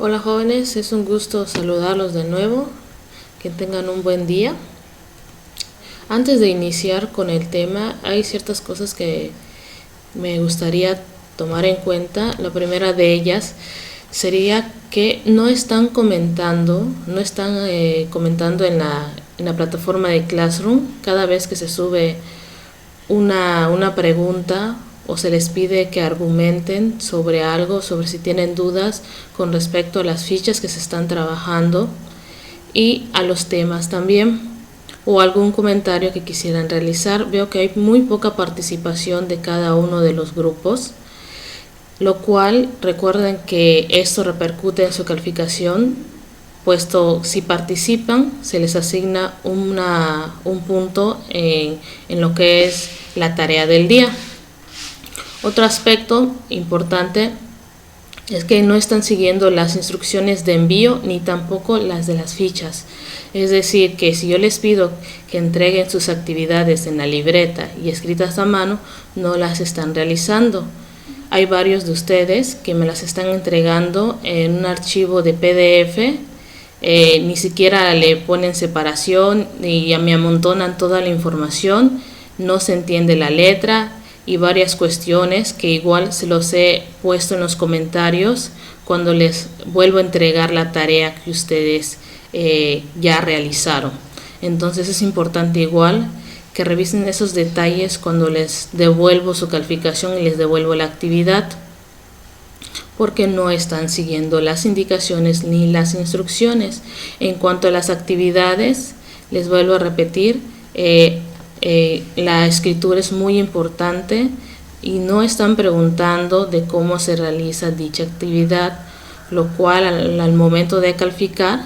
Hola jóvenes, es un gusto saludarlos de nuevo, que tengan un buen día. Antes de iniciar con el tema, hay ciertas cosas que me gustaría tomar en cuenta. La primera de ellas sería que no están comentando en la plataforma de Classroom cada vez que se sube una pregunta o se les pide que argumenten sobre algo, sobre si tienen dudas con respecto a las fichas que se están trabajando y a los temas también, o algún comentario que quisieran realizar. Veo que hay muy poca participación de cada uno de los grupos, lo cual recuerden que esto repercute en su calificación, puesto si participan se les asigna un punto en lo que es la tarea del día. Otro aspecto importante es que no están siguiendo las instrucciones de envío ni tampoco las de las fichas. Es decir, que si yo les pido que entreguen sus actividades en la libreta y escritas a mano, no las están realizando. Hay varios de ustedes que me las están entregando en un archivo de PDF, ni siquiera le ponen separación y ya me amontonan toda la información, no se entiende la letra y varias cuestiones que igual se los he puesto en los comentarios cuando les vuelvo a entregar la tarea que ustedes ya realizaron. Entonces es importante igual que revisen esos detalles cuando les devuelvo su calificación y les devuelvo la actividad, porque no están siguiendo las indicaciones ni las instrucciones. En cuanto a las actividades, les vuelvo a repetir, la escritura es muy importante y no están preguntando de cómo se realiza dicha actividad, lo cual al momento de calificar,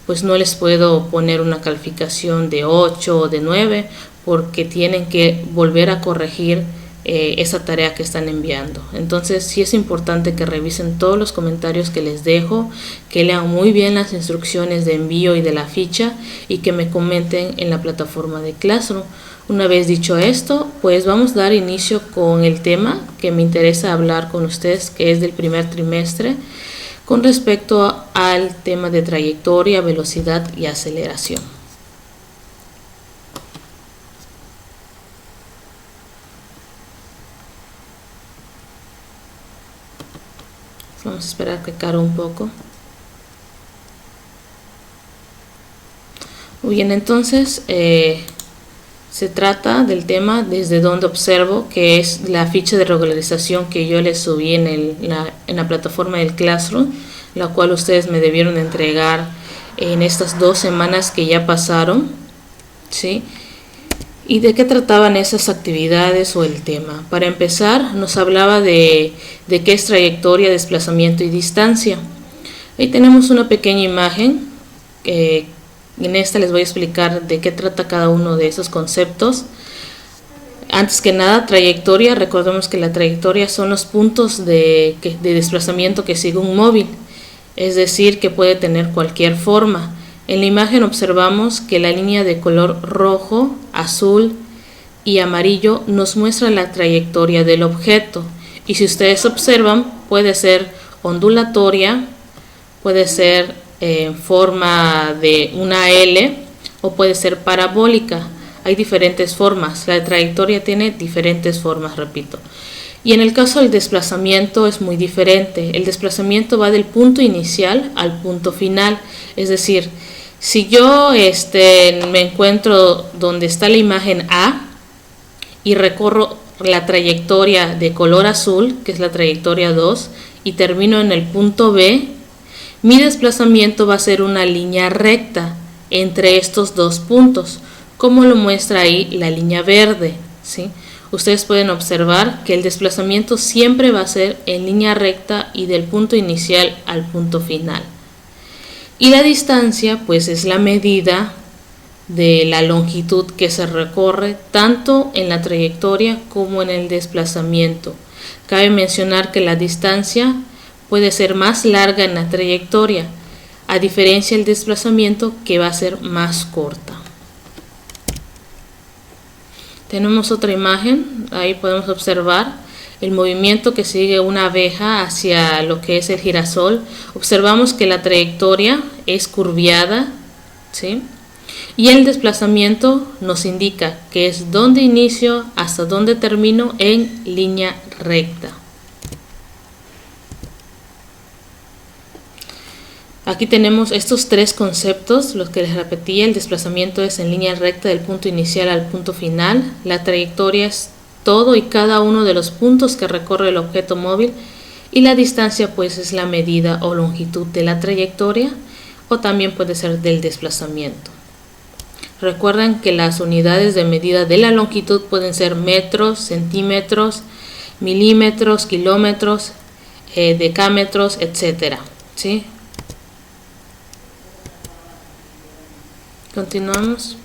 pues no les puedo poner una calificación de 8 o de 9, porque tienen que volver a corregir esa tarea que están enviando. Entonces sí es importante que revisen todos los comentarios que les dejo, que lean muy bien las instrucciones de envío y de la ficha y que me comenten en la plataforma de Classroom. Una vez dicho esto, pues vamos a dar inicio con el tema que me interesa hablar con ustedes, que es del primer trimestre, con respecto al tema de trayectoria, velocidad y aceleración. Vamos a esperar que cargue un poco. Muy bien, entonces se trata del tema desde donde observo, que es la ficha de regularización que yo les subí en la plataforma del Classroom, la cual ustedes me debieron entregar en estas 2 semanas que ya pasaron, ¿sí? ¿Y de qué trataban esas actividades o el tema? Para empezar, nos hablaba de qué es trayectoria, desplazamiento y distancia. Ahí tenemos una pequeña imagen, en esta les voy a explicar de qué trata cada uno de esos conceptos. Antes que nada, trayectoria, recordemos que la trayectoria son los puntos de desplazamiento que sigue un móvil, es decir, que puede tener cualquier forma. En la imagen observamos que la línea de color rojo, azul y amarillo nos muestra la trayectoria del objeto. Y si ustedes observan, puede ser ondulatoria, puede ser en forma de una L o puede ser parabólica. Hay diferentes formas. La trayectoria tiene diferentes formas, repito. Y en el caso del desplazamiento es muy diferente. El desplazamiento va del punto inicial al punto final. Es decir, si yo me encuentro donde está la imagen A y recorro la trayectoria de color azul, que es la trayectoria 2, y termino en el punto B, mi desplazamiento va a ser una línea recta entre estos dos puntos, como lo muestra ahí la línea verde, ¿sí? Ustedes pueden observar que el desplazamiento siempre va a ser en línea recta y del punto inicial al punto final. Y la distancia, pues, es la medida de la longitud que se recorre tanto en la trayectoria como en el desplazamiento. Cabe mencionar que la distancia puede ser más larga en la trayectoria, a diferencia del desplazamiento, que va a ser más corta. Tenemos otra imagen, ahí podemos observar el movimiento que sigue una abeja hacia lo que es el girasol, observamos que la trayectoria es curviada, ¿sí? Y el desplazamiento nos indica que es donde inicio hasta donde termino en línea recta. Aquí tenemos estos tres conceptos, los que les repetí. El desplazamiento es en línea recta del punto inicial al punto final. La trayectoria es todo y cada uno de los puntos que recorre el objeto móvil. Y la distancia pues es la medida o longitud de la trayectoria, o también puede ser del desplazamiento. Recuerden que las unidades de medida de la longitud pueden ser metros, centímetros, milímetros, kilómetros, decámetros, etc. ¿Sí? Continuamos.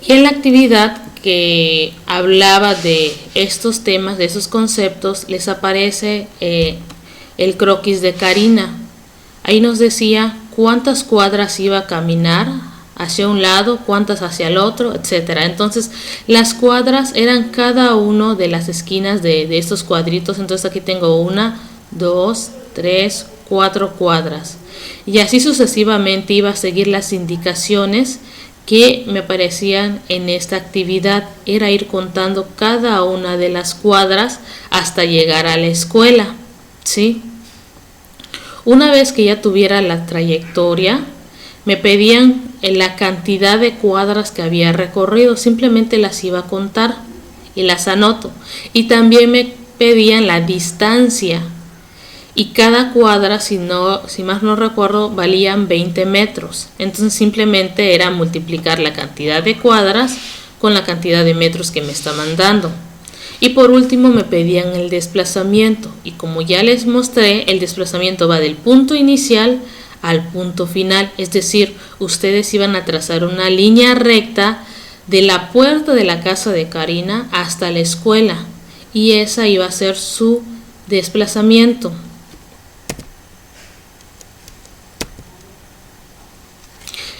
Y en la actividad que hablaba de estos temas, de esos conceptos, les aparece el croquis de Karina. Ahí nos decía cuántas cuadras iba a caminar hacia un lado, cuántas hacia el otro, etc. Entonces las cuadras eran cada uno de las esquinas de estos cuadritos. Entonces aquí tengo 1, 2, 3, 4 cuadras. Y así sucesivamente iba a seguir las indicaciones que me aparecían en esta actividad. Era ir contando cada una de las cuadras hasta llegar a la escuela, ¿sí? Una vez que ya tuviera la trayectoria, me pedían la cantidad de cuadras que había recorrido. Simplemente las iba a contar y las anoto. Y también me pedían la distancia. Y cada cuadra, si más no recuerdo, valían 20 metros. Entonces simplemente era multiplicar la cantidad de cuadras con la cantidad de metros que me estaban dando. Y por último me pedían el desplazamiento. Y como ya les mostré, el desplazamiento va del punto inicial al punto final. Es decir, ustedes iban a trazar una línea recta de la puerta de la casa de Karina hasta la escuela. Y esa iba a ser su desplazamiento.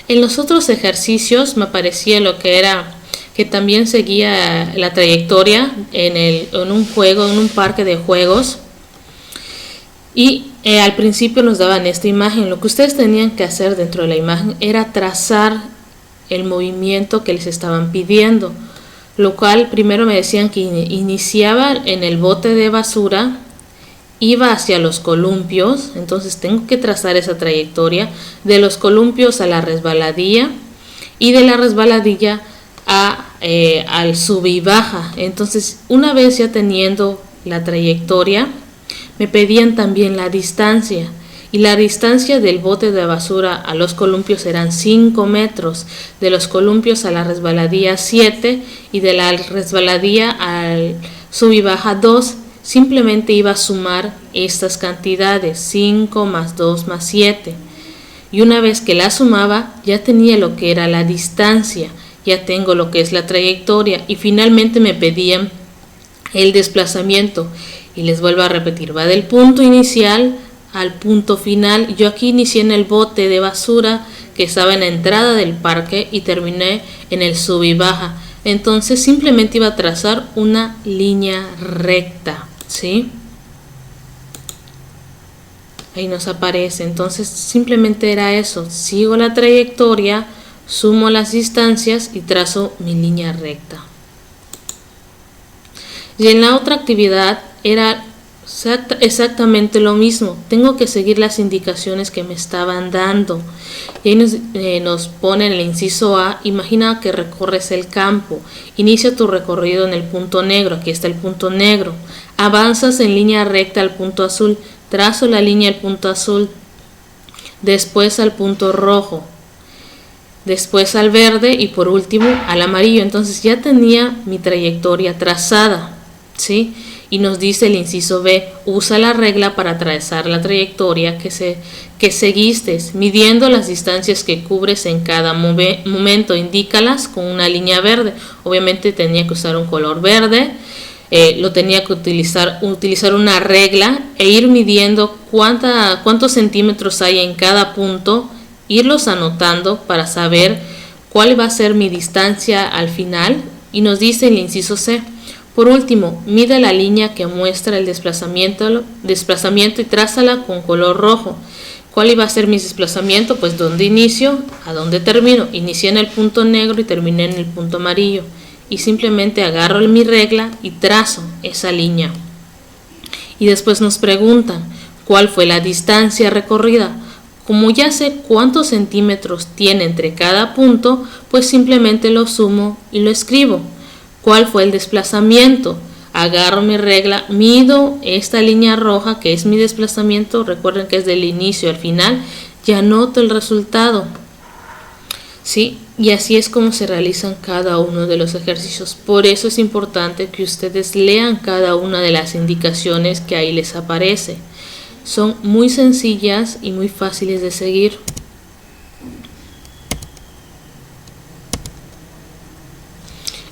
En los otros ejercicios me aparecía lo que era que también seguía la trayectoria en un juego, en un parque de juegos. Y al principio nos daban esta imagen. Lo que ustedes tenían que hacer dentro de la imagen era trazar el movimiento que les estaban pidiendo. Lo cual primero me decían que iniciaba en el bote de basura, iba hacia los columpios. Entonces tengo que trazar esa trayectoria de los columpios a la resbaladilla y de la resbaladilla al sub y baja. Entonces una vez ya teniendo la trayectoria, me pedían también la distancia, y la distancia del bote de basura a los columpios eran 5 metros, de los columpios a la resbaladilla 7 y de la resbaladilla al sub y baja 2. Simplemente iba a sumar estas cantidades, 5 más 2 más 7. Y una vez que la sumaba, ya tenía lo que era la distancia, ya tengo lo que es la trayectoria, y finalmente me pedían el desplazamiento. Y les vuelvo a repetir, va del punto inicial al punto final. Yo aquí inicié en el bote de basura que estaba en la entrada del parque y terminé en el sub y baja. Entonces simplemente iba a trazar una línea recta, ¿sí? Ahí nos aparece. Entonces simplemente era eso. Sigo la trayectoria, sumo las distancias y trazo mi línea recta. Y en la otra actividad era exactamente lo mismo. Tengo que seguir las indicaciones que me estaban dando. Y ahí nos pone en el inciso A: imagina que recorres el campo. Inicia tu recorrido en el punto negro. Aquí está el punto negro. Avanzas en línea recta al punto azul. Trazo la línea al punto azul. Después al punto rojo. Después al verde y por último al amarillo. Entonces ya tenía mi trayectoria trazada, ¿sí? Y nos dice el inciso B: usa la regla para trazar la trayectoria que seguiste, midiendo las distancias que cubres en cada momento. Indícalas con una línea verde. Obviamente tenía que usar un color verde. Lo tenía que utilizar una regla e ir midiendo cuántos centímetros hay en cada punto, irlos anotando para saber cuál va a ser mi distancia al final. Y nos dice el inciso C: Por último, mide la línea que muestra el desplazamiento y trázala con color rojo. ¿Cuál iba a ser mi desplazamiento? Pues dónde inicio, a dónde termino. Inicié en el punto negro y terminé en el punto amarillo. Y simplemente agarro mi regla y trazo esa línea. Y después nos preguntan, ¿cuál fue la distancia recorrida? Como ya sé cuántos centímetros tiene entre cada punto, pues simplemente lo sumo y lo escribo. ¿Cuál fue el desplazamiento? Agarro mi regla, mido esta línea roja que es mi desplazamiento, recuerden que es del inicio al final, y anoto el resultado. ¿Sí? Y así es como se realizan cada uno de los ejercicios. Por eso es importante que ustedes lean cada una de las indicaciones que ahí les aparece. Son muy sencillas y muy fáciles de seguir.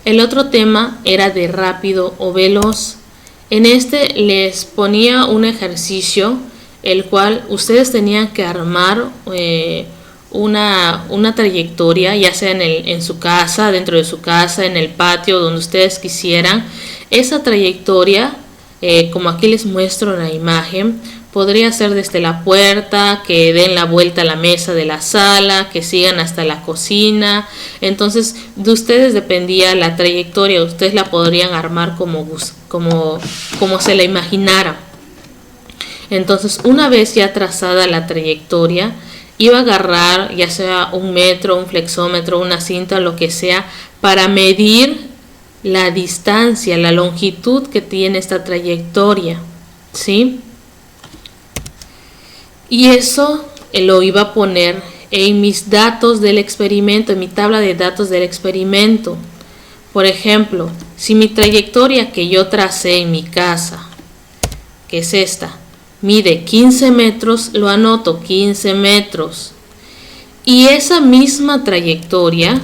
El otro tema era de rápido o veloz. En este les ponía un ejercicio, el cual ustedes tenían que armar una trayectoria, ya sea en su casa, dentro de su casa, en el patio, donde ustedes quisieran. Esa trayectoria, como aquí les muestro en la imagen, podría ser desde la puerta, que den la vuelta a la mesa de la sala, que sigan hasta la cocina. Entonces, de ustedes dependía la trayectoria, ustedes la podrían armar como se la imaginara. Entonces, una vez ya trazada la trayectoria, iba a agarrar ya sea un metro, un flexómetro, una cinta, lo que sea, para medir la distancia, la longitud que tiene esta trayectoria, ¿sí? Y eso lo iba a poner en mis datos del experimento, en mi tabla de datos del experimento. Por ejemplo, si mi trayectoria que yo tracé en mi casa, que es esta, mide 15 metros, lo anoto 15 metros. Y esa misma trayectoria,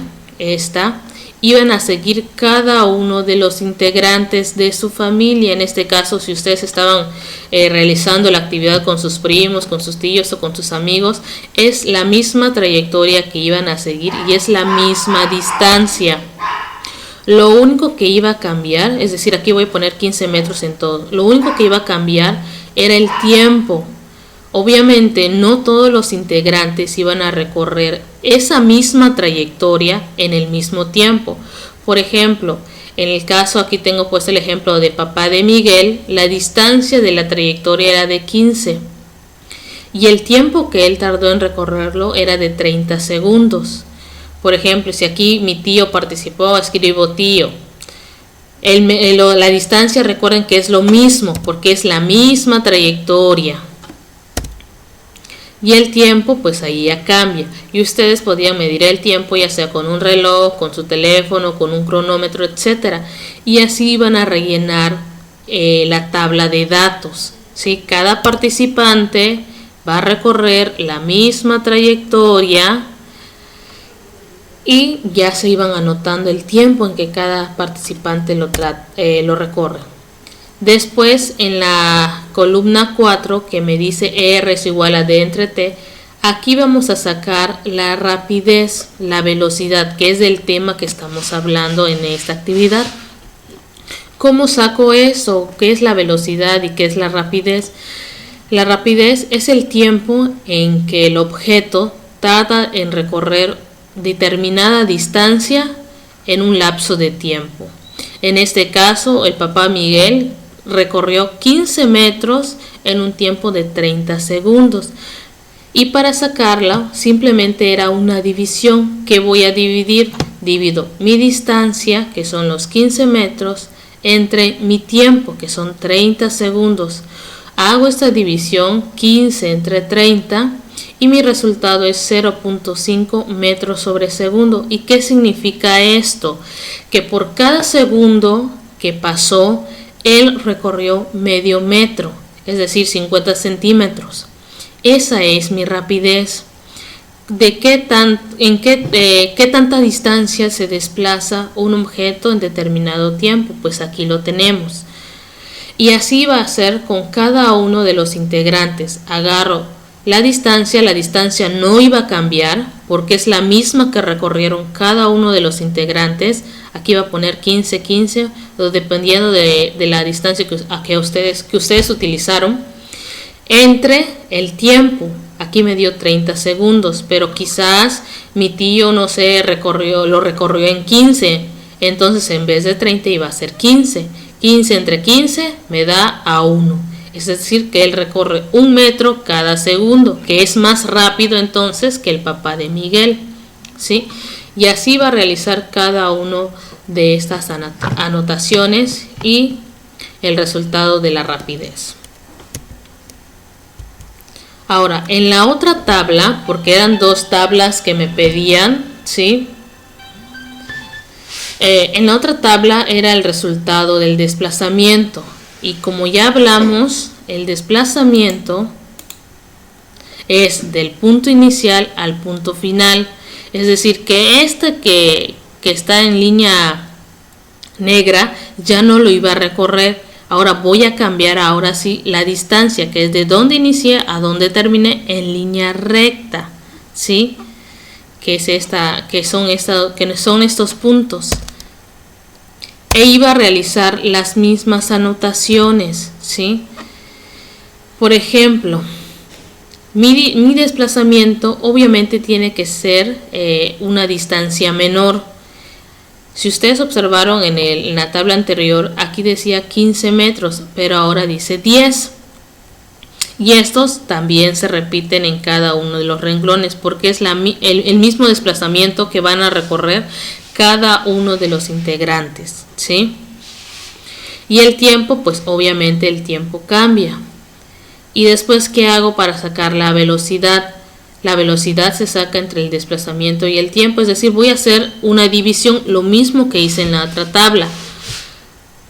iban a seguir cada uno de los integrantes de su familia. En este caso, si ustedes estaban realizando la actividad con sus primos, con sus tíos o con sus amigos, es la misma trayectoria que iban a seguir y es la misma distancia. Lo único que iba a cambiar, es decir, aquí voy a poner 15 metros en todo, lo único que iba a cambiar era el tiempo. Obviamente no todos los integrantes iban a recorrer esa misma trayectoria en el mismo tiempo. Por ejemplo, en el caso, aquí tengo puesto el ejemplo de papá de Miguel, la distancia de la trayectoria era de 15 y el tiempo que él tardó en recorrerlo era de 30 segundos. Por ejemplo, si aquí mi tío participó, escribo tío. La distancia, recuerden que es lo mismo porque es la misma trayectoria. Y el tiempo, pues ahí ya cambia. Y ustedes podían medir el tiempo ya sea con un reloj, con su teléfono, con un cronómetro, etc. Y así iban a rellenar la tabla de datos, ¿sí? Cada participante va a recorrer la misma trayectoria y ya se iban anotando el tiempo en que cada participante lo recorre. Después, en la columna 4, que me dice R es igual a D entre T, aquí vamos a sacar la rapidez, la velocidad, que es del tema que estamos hablando en esta actividad. ¿Cómo saco eso? ¿Qué es la velocidad y qué es la rapidez? La rapidez es el tiempo en que el objeto tarda en recorrer determinada distancia en un lapso de tiempo. En este caso, el papá Miguel recorrió 15 metros en un tiempo de 30 segundos. Y para sacarla simplemente era una división. ¿Qué voy a dividir? Divido mi distancia, que son los 15 metros, entre mi tiempo, que son 30 segundos. Hago esta división, 15 entre 30, y mi resultado es 0.5 metros sobre segundo. ¿Y qué significa esto? Que por cada segundo que pasó, él recorrió medio metro, es decir, 50 centímetros. Esa es mi rapidez. ¿De qué tanta distancia se desplaza un objeto en determinado tiempo? Pues aquí lo tenemos. Y así va a ser con cada uno de los integrantes. Agarro la distancia no iba a cambiar porque es la misma que recorrieron cada uno de los integrantes. Aquí va a poner 15, 15, dependiendo de la distancia que ustedes utilizaron, entre el tiempo. Aquí me dio 30 segundos, pero quizás mi tío, no sé, lo recorrió en 15. Entonces en vez de 30 iba a ser 15. 15 entre 15 me da a 1. Es decir, que él recorre 1 metro cada segundo, que es más rápido entonces que el papá de Miguel, ¿sí? Y así va a realizar cada uno de estas anotaciones y el resultado de la rapidez. Ahora, en la otra tabla, porque eran 2 tablas que me pedían, ¿sí? En la otra tabla era el resultado del desplazamiento. Y como ya hablamos, el desplazamiento es del punto inicial al punto final. Es decir, que que está en línea negra ya no lo iba a recorrer. Ahora voy a cambiar ahora sí la distancia, que es de donde inicié a donde terminé en línea recta, ¿sí? Que son estos puntos. E iba a realizar las mismas anotaciones, ¿sí? Por ejemplo, mi desplazamiento obviamente tiene que ser una distancia menor. Si ustedes observaron en la tabla anterior, aquí decía 15 metros, pero ahora dice 10. Y estos también se repiten en cada uno de los renglones porque es el mismo desplazamiento que van a recorrer cada uno de los integrantes, ¿sí? Y el tiempo, pues obviamente el tiempo cambia. Y después, ¿qué hago para sacar la velocidad? La velocidad se saca entre el desplazamiento y el tiempo, es decir, voy a hacer una división, lo mismo que hice en la otra tabla.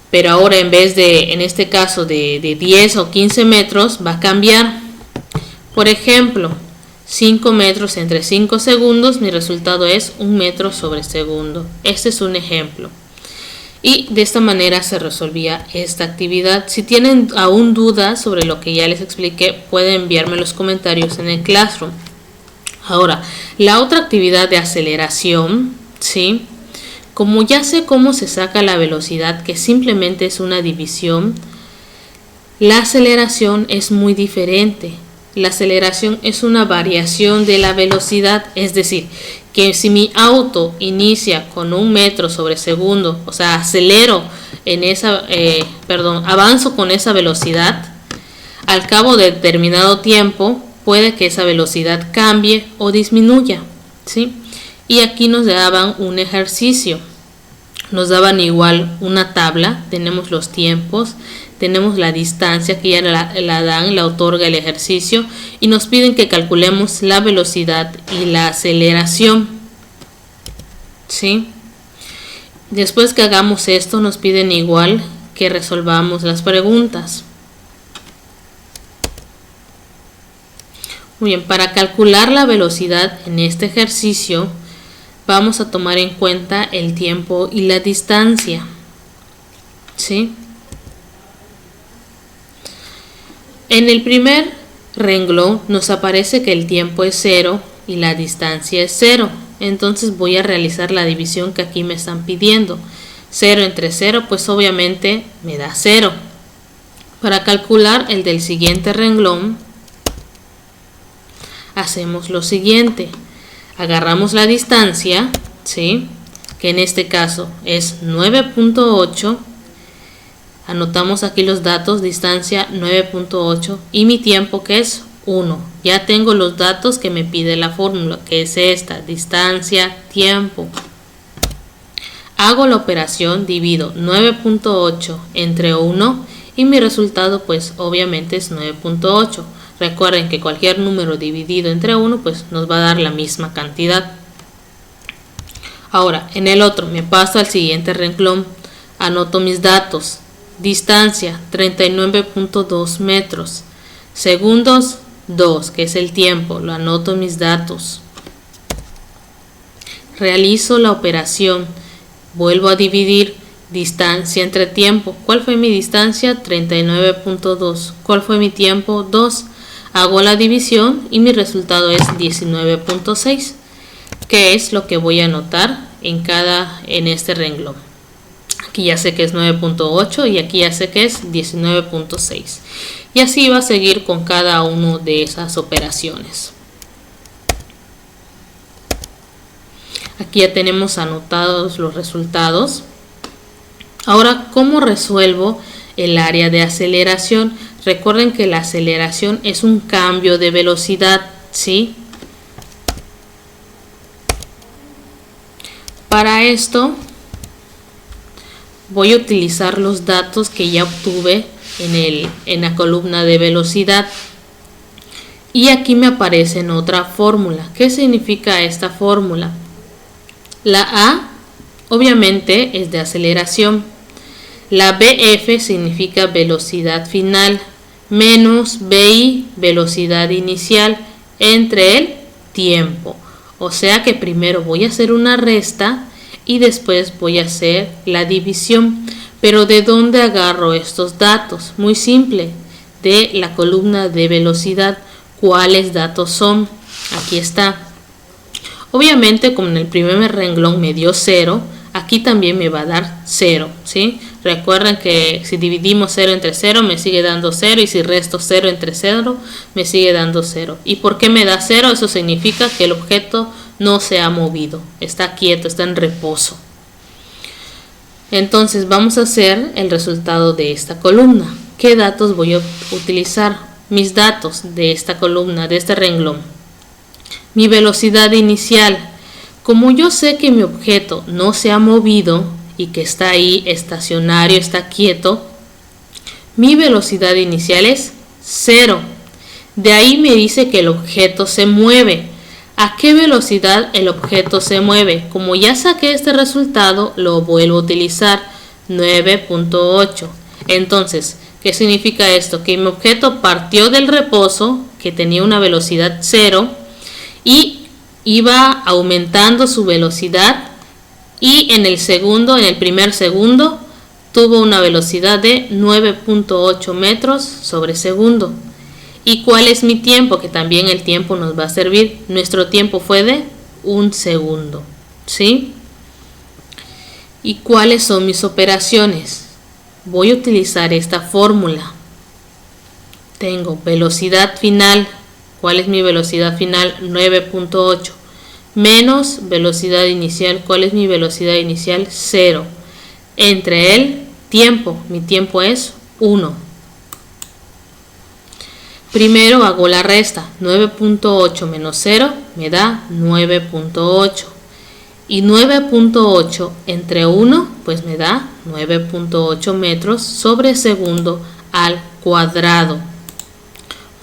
Pero ahora en vez de, en este caso, de 10 o 15 metros, va a cambiar. Por ejemplo, 5 metros entre 5 segundos, mi resultado es 1 metro sobre segundo. Este es un ejemplo. Y de esta manera se resolvía esta actividad. Si tienen aún dudas sobre lo que ya les expliqué, pueden enviarme los comentarios en el Classroom. Ahora, la otra actividad de aceleración, ¿sí? Como ya sé cómo se saca la velocidad, que simplemente es una división, la aceleración es muy diferente. La aceleración es una variación de la velocidad, es decir, que si mi auto inicia con 1 metro sobre segundo, o sea, acelero avanzo con esa velocidad, al cabo de determinado tiempo puede que esa velocidad cambie o disminuya, ¿sí? Y aquí nos daban un ejercicio, nos daban igual una tabla, tenemos los tiempos, tenemos la distancia que ya la otorga el ejercicio y nos piden que calculemos la velocidad y la aceleración, ¿sí? Después que hagamos esto nos piden igual que resolvamos las preguntas. Muy bien, para calcular la velocidad en este ejercicio vamos a tomar en cuenta el tiempo y la distancia, ¿sí? En el primer renglón nos aparece que el tiempo es 0 y la distancia es 0. Entonces voy a realizar la división que aquí me están pidiendo. 0 entre 0, pues obviamente me da 0. Para calcular el del siguiente renglón, hacemos lo siguiente. Agarramos la distancia, ¿sí? Que en este caso es 9.8. Anotamos aquí los datos, distancia 9.8 y mi tiempo que es 1. Ya tengo los datos que me pide la fórmula, que es esta, distancia, tiempo. Hago la operación, divido 9.8 entre 1 y mi resultado pues obviamente es 9.8. Recuerden que cualquier número dividido entre 1 pues nos va a dar la misma cantidad. Ahora, en el otro me paso al siguiente renglón, anoto mis datos. Distancia 39.2 metros, segundos 2, que es el tiempo, lo anoto en mis datos. Realizo la operación, vuelvo a dividir distancia entre tiempo. ¿Cuál fue mi distancia? 39.2. ¿Cuál fue mi tiempo? 2. Hago la división y mi resultado es 19.6, que es lo que voy a anotar en este renglón. Aquí ya sé que es 9.8 y aquí ya sé que es 19.6. Y así va a seguir con cada una de esas operaciones. Aquí ya tenemos anotados los resultados. Ahora, ¿cómo resuelvo el área de aceleración? Recuerden que la aceleración es un cambio de velocidad, ¿sí? Para esto voy a utilizar los datos que ya obtuve en la columna de velocidad. Y aquí me aparece en otra fórmula. ¿Qué significa esta fórmula? La A obviamente es de aceleración. La BF significa velocidad final, menos BI, velocidad inicial, entre el tiempo. O sea que primero voy a hacer una resta y después voy a hacer la división. Pero ¿de dónde agarro estos datos? Muy simple, de la columna de velocidad. ¿Cuáles datos son? Aquí está. Obviamente, como en el primer renglón me dio 0, aquí también me va a dar 0, ¿sí? Recuerden que si dividimos 0 entre 0 me sigue dando 0 y si resto 0 entre 0 me sigue dando 0. ¿Y por qué me da 0? Eso significa que el objeto no se ha movido, está quieto, está en reposo. Entonces vamos a hacer el resultado de esta columna. ¿Qué datos voy a utilizar? Mis datos de esta columna, de este renglón. Mi velocidad inicial. Como yo sé que mi objeto no se ha movido y que está ahí estacionario, está quieto, mi velocidad inicial es 0. De ahí me dice que el objeto se mueve. ¿A qué velocidad el objeto se mueve? Como ya saqué este resultado, lo vuelvo a utilizar, 9.8. Entonces, ¿qué significa esto? Que mi objeto partió del reposo, que tenía una velocidad 0, y iba aumentando su velocidad y en el primer segundo tuvo una velocidad de 9.8 metros sobre segundo. ¿Y cuál es mi tiempo? Que también el tiempo nos va a servir. Nuestro tiempo fue de 1 segundo, ¿sí? ¿Y cuáles son mis operaciones? Voy a utilizar esta fórmula. Tengo velocidad final. ¿Cuál es mi velocidad final? 9.8. Menos velocidad inicial. ¿Cuál es mi velocidad inicial? 0. Entre el tiempo. Mi tiempo es 1. Primero hago la resta. 9.8 menos 0 me da 9.8. Y 9.8 entre 1 pues me da 9.8 metros sobre segundo al cuadrado.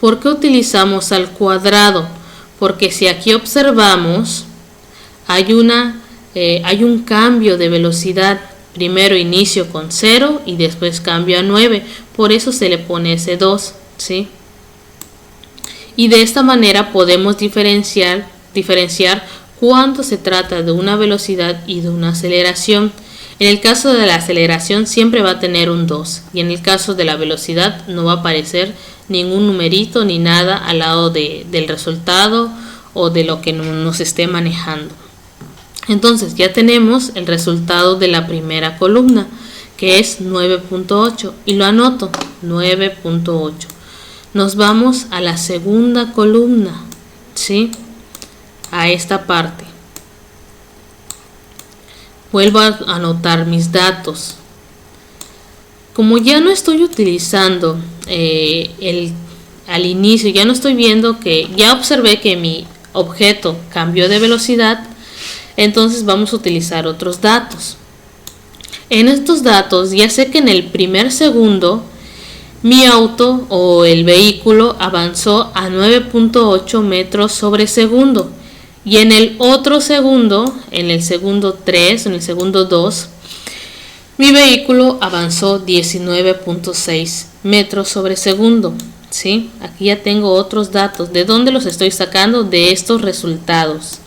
¿Por qué utilizamos al cuadrado? Porque si aquí observamos, hay un cambio de velocidad. Primero inicio con 0 y después cambio a 9. Por eso se le pone ese 2, ¿sí? Y de esta manera podemos diferenciar cuando se trata de una velocidad y de una aceleración. En el caso de la aceleración siempre va a tener un 2 y en el caso de la velocidad no va a aparecer ningún numerito ni nada al lado del resultado o de lo que nos esté manejando. Entonces ya tenemos el resultado de la primera columna, que es 9.8 y lo anoto, 9.8. Nos vamos a la segunda columna, ¿sí? A esta parte. Vuelvo a anotar mis datos. Como ya no estoy utilizando al inicio, ya no estoy viendo que, ya observé que mi objeto cambió de velocidad, entonces vamos a utilizar otros datos. En estos datos ya sé que en el primer segundo mi auto o el vehículo avanzó a 9.8 metros sobre segundo. Y en el otro segundo, en el segundo 3, en el segundo 2, mi vehículo avanzó 19.6 metros sobre segundo. ¿Sí? Aquí ya tengo otros datos. ¿De dónde los estoy sacando? De estos resultados.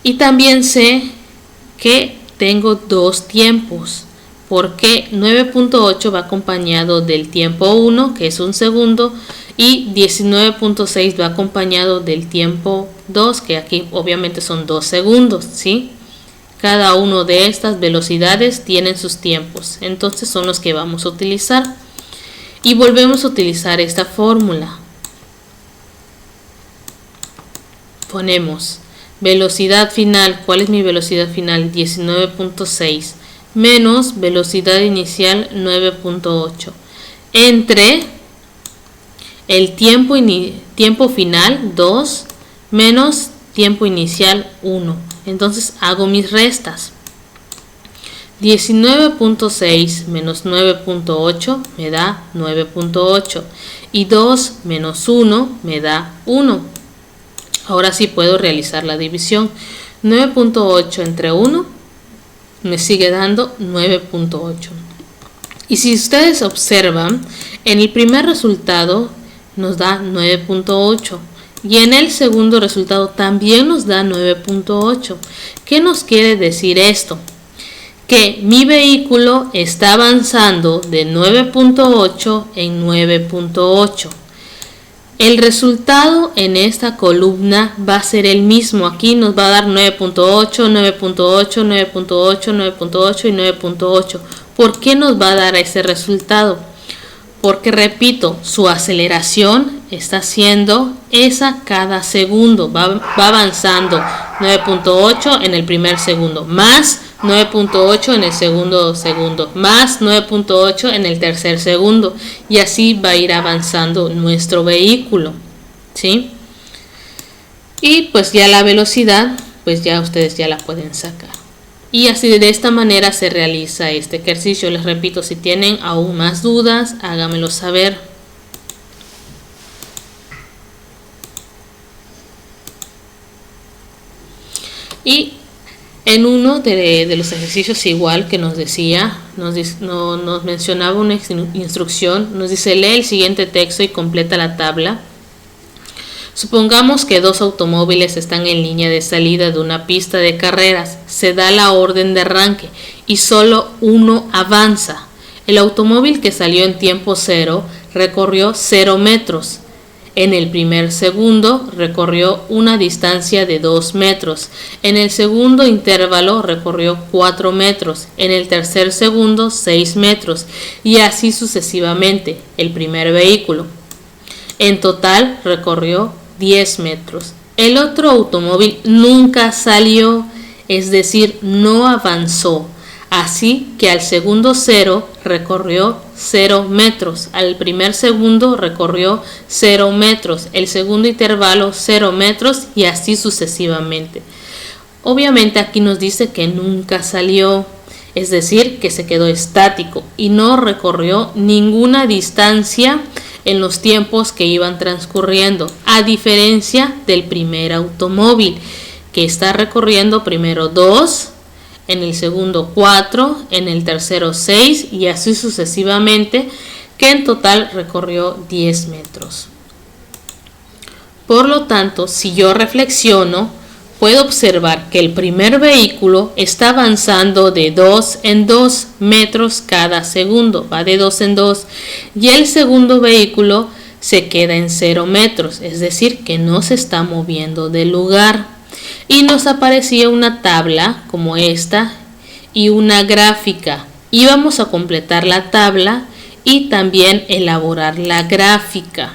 Y también sé que tengo dos tiempos. porque 9.8 va acompañado del tiempo 1, que es un segundo, y 19.6 va acompañado del tiempo 2, que aquí obviamente son 2 segundos, ¿sí? Cada uno de estas velocidades tienen sus tiempos, entonces son los que vamos a utilizar. Y volvemos a utilizar esta fórmula. Ponemos velocidad final. ¿Cuál es mi velocidad final? 19.6 menos velocidad inicial 9.8 entre el tiempo final 2 menos tiempo inicial 1. Entonces hago mis restas. 19.6 menos 9.8 me da 9.8 y 2 menos 1 me da 1. Ahora sí puedo realizar la división. 9.8 entre 1 me sigue dando 9.8. Y si ustedes observan, en el primer resultado nos da 9.8 y en el segundo resultado también nos da 9.8. ¿Qué nos quiere decir esto? Que mi vehículo está avanzando de 9.8 en 9.8. El resultado en esta columna va a ser el mismo. Aquí nos va a dar 9.8, 9.8, 9.8, 9.8 y 9.8. ¿Por qué nos va a dar ese resultado? Porque, repito, su aceleración está siendo esa cada segundo. Va avanzando 9.8 en el primer segundo, más 9.8 en el segundo segundo, más 9.8 en el tercer segundo, y así va a ir avanzando nuestro vehículo, ¿sí? Y pues ya la velocidad, pues ya ustedes ya la pueden sacar. Y así de esta manera se realiza este ejercicio. Les repito, si tienen aún más dudas, háganmelo saber. Y en uno de los ejercicios, igual que nos decía, nos mencionaba una instrucción, nos dice: lee el siguiente texto y completa la tabla. Supongamos que dos automóviles están en línea de salida de una pista de carreras. Se da la orden de arranque y solo uno avanza. El automóvil que salió en tiempo 0 recorrió 0 metros. En el primer segundo recorrió una distancia de 2 metros. En el segundo intervalo recorrió 4 metros. En el tercer segundo 6 metros. Y así sucesivamente el primer vehículo. En total recorrió 10 metros. El otro automóvil nunca salió, es decir, no avanzó. Así que al segundo 0 recorrió 0 metros, al primer segundo recorrió 0 metros, el segundo intervalo 0 metros y así sucesivamente. Obviamente aquí nos dice que nunca salió, es decir, que se quedó estático y no recorrió ninguna distancia en los tiempos que iban transcurriendo, a diferencia del primer automóvil, que está recorriendo primero 2, en el segundo 4, en el tercero 6 y así sucesivamente, que en total recorrió 10 metros. Por lo tanto, si yo reflexiono, puedo observar que el primer vehículo está avanzando de 2 en 2 metros cada segundo, va de 2 en 2, y el segundo vehículo se queda en 0 metros, es decir, que no se está moviendo del lugar. Y nos aparecía una tabla como esta y una gráfica. Y vamos a completar la tabla y también elaborar la gráfica.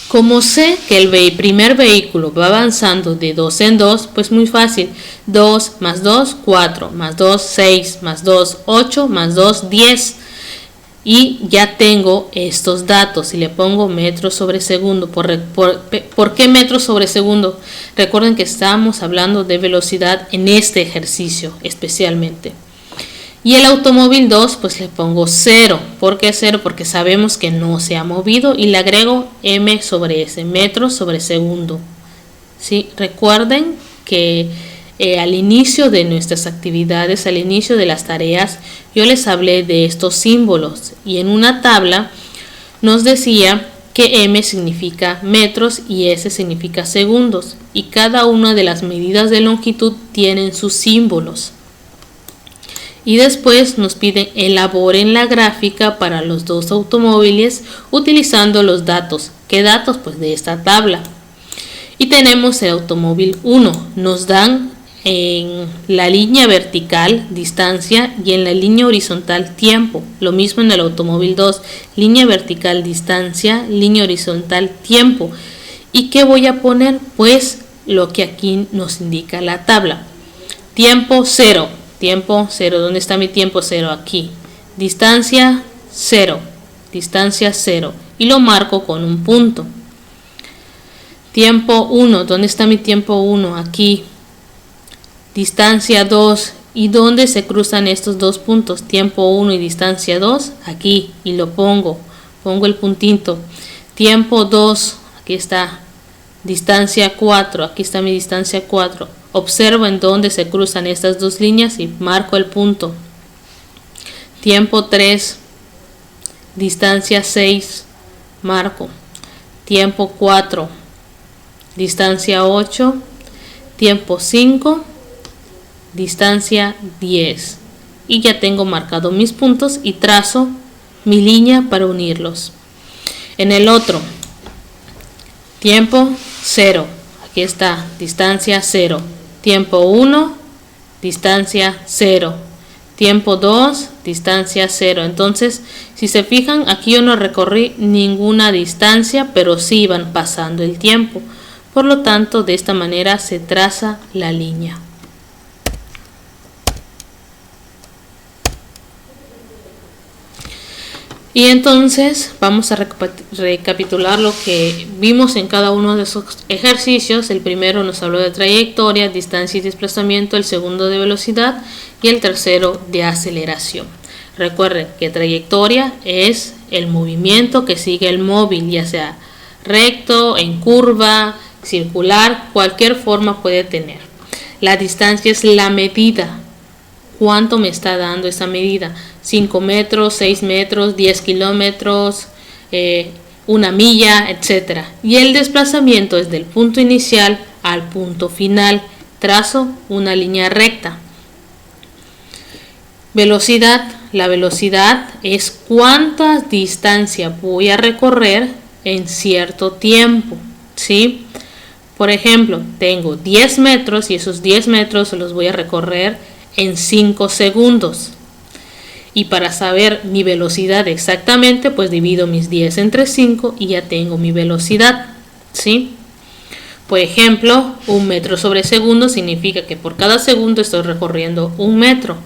Como sé que el primer vehículo va avanzando de 2 en 2, pues muy fácil. 2 más 2, 4, más 2, 6, más 2, 8, más 2, 10. Y ya tengo estos datos. Si le pongo metros sobre segundo, ¿por qué metros sobre segundo? Recuerden que estamos hablando de velocidad en este ejercicio especialmente. Y el automóvil 2, pues le pongo 0. ¿Por qué 0? Porque sabemos que no se ha movido y le agrego m sobre s, metros sobre segundo. ¿Sí? Recuerden que al inicio de nuestras actividades, al inicio de las tareas, yo les hablé de estos símbolos y en una tabla nos decía que m significa metros y s significa segundos y cada una de las medidas de longitud tienen sus símbolos. Y después nos piden elaboren la gráfica para los dos automóviles utilizando los datos. ¿Qué datos? Pues de esta tabla. Y tenemos el automóvil 1. Nos dan en la línea vertical distancia y en la línea horizontal tiempo. Lo mismo en el automóvil 2. Línea vertical distancia, línea horizontal tiempo. ¿Y qué voy a poner? Pues lo que aquí nos indica la tabla. Tiempo 0. Tiempo 0. ¿Dónde está mi tiempo 0? Aquí. Distancia 0. Distancia 0. Y lo marco con un punto. Tiempo 1. ¿Dónde está mi tiempo 1? Aquí. Distancia 2. ¿Y dónde se cruzan estos dos puntos? Tiempo 1 y distancia 2. Aquí. Y lo pongo. Pongo el puntito. Tiempo 2. Aquí está. Distancia 4. Aquí está mi distancia 4. Observo en dónde se cruzan estas dos líneas y marco el punto. Tiempo 3. Distancia 6. Marco. Tiempo 4. Distancia 8. Tiempo 5. Distancia 10. Y ya tengo marcado mis puntos y trazo mi línea para unirlos. En el otro. Tiempo 0. Aquí está. Distancia 0. Tiempo 1. Distancia 0. Tiempo 2. Distancia 0. Entonces, si se fijan, aquí yo no recorrí ninguna distancia, pero sí iban pasando el tiempo. Por lo tanto, de esta manera se traza la línea. Y entonces vamos a recapitular lo que vimos en cada uno de esos ejercicios. El primero nos habló de trayectoria, distancia y desplazamiento, el segundo de velocidad y el tercero de aceleración. Recuerden que trayectoria es el movimiento que sigue el móvil, ya sea recto, en curva, circular, cualquier forma puede tener. La distancia es la medida. ¿Cuánto me está dando esa medida? 5 metros, 6 metros, 10 kilómetros, 1 milla, etc. Y el desplazamiento es del punto inicial al punto final. Trazo una línea recta. Velocidad. La velocidad es cuánta distancia voy a recorrer en cierto tiempo, ¿sí? Por ejemplo, tengo 10 metros y esos 10 metros los voy a recorrer en 5 segundos. Y para saber mi velocidad exactamente, pues divido mis 10 entre 5 y ya tengo mi velocidad, ¿sí? Por ejemplo, 1 metro sobre segundo significa que por cada segundo estoy recorriendo 1 metro.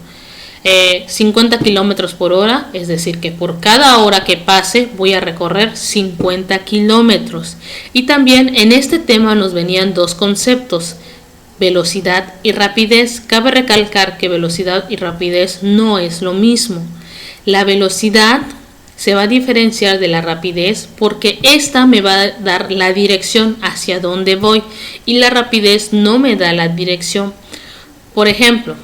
50 kilómetros por hora, es decir, que por cada hora que pase voy a recorrer 50 kilómetros. Y también en este tema nos venían dos conceptos, velocidad y rapidez. Cabe recalcar que velocidad y rapidez no es lo mismo. La velocidad se va a diferenciar de la rapidez porque esta me va a dar la dirección hacia dónde voy y la rapidez no me da la dirección. Por ejemplo,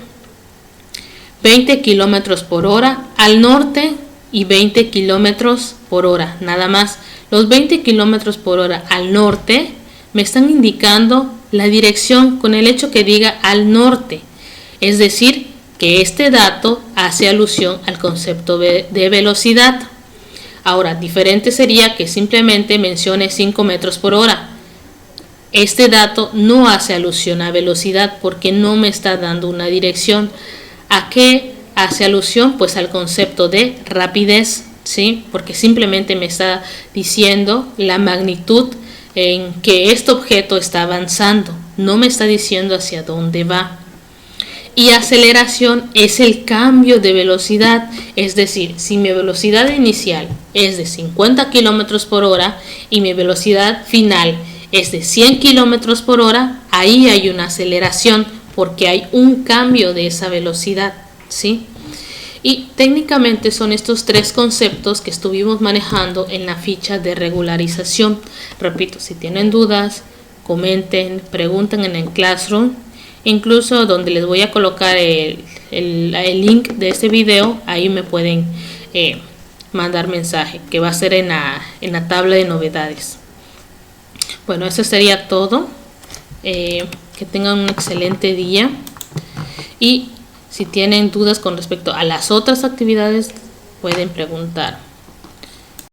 20 kilómetros por hora al norte y 20 kilómetros por hora, nada más. Los 20 kilómetros por hora al norte me están indicando la dirección con el hecho que diga al norte, es decir, que este dato hace alusión al concepto de velocidad. Ahora, diferente sería que simplemente mencione 5 metros por hora. Este dato no hace alusión a velocidad porque no me está dando una dirección. ¿A qué hace alusión? Pues al concepto de rapidez, ¿sí? Porque simplemente me está diciendo la magnitud en que este objeto está avanzando, no me está diciendo hacia dónde va. Y aceleración es el cambio de velocidad, es decir, si mi velocidad inicial es de 50 kilómetros por hora y mi velocidad final es de 100 kilómetros por hora, ahí hay una aceleración porque hay un cambio de esa velocidad, ¿sí? Y técnicamente son estos tres conceptos que estuvimos manejando en la ficha de regularización. Repito, si tienen dudas, comenten, pregunten en el Classroom, incluso donde les voy a colocar el link de este video, ahí me pueden mandar mensaje, que va a ser en la tabla de novedades. Bueno, eso sería todo. Que tengan un excelente día y Si tienen dudas con respecto a las otras actividades, pueden preguntar.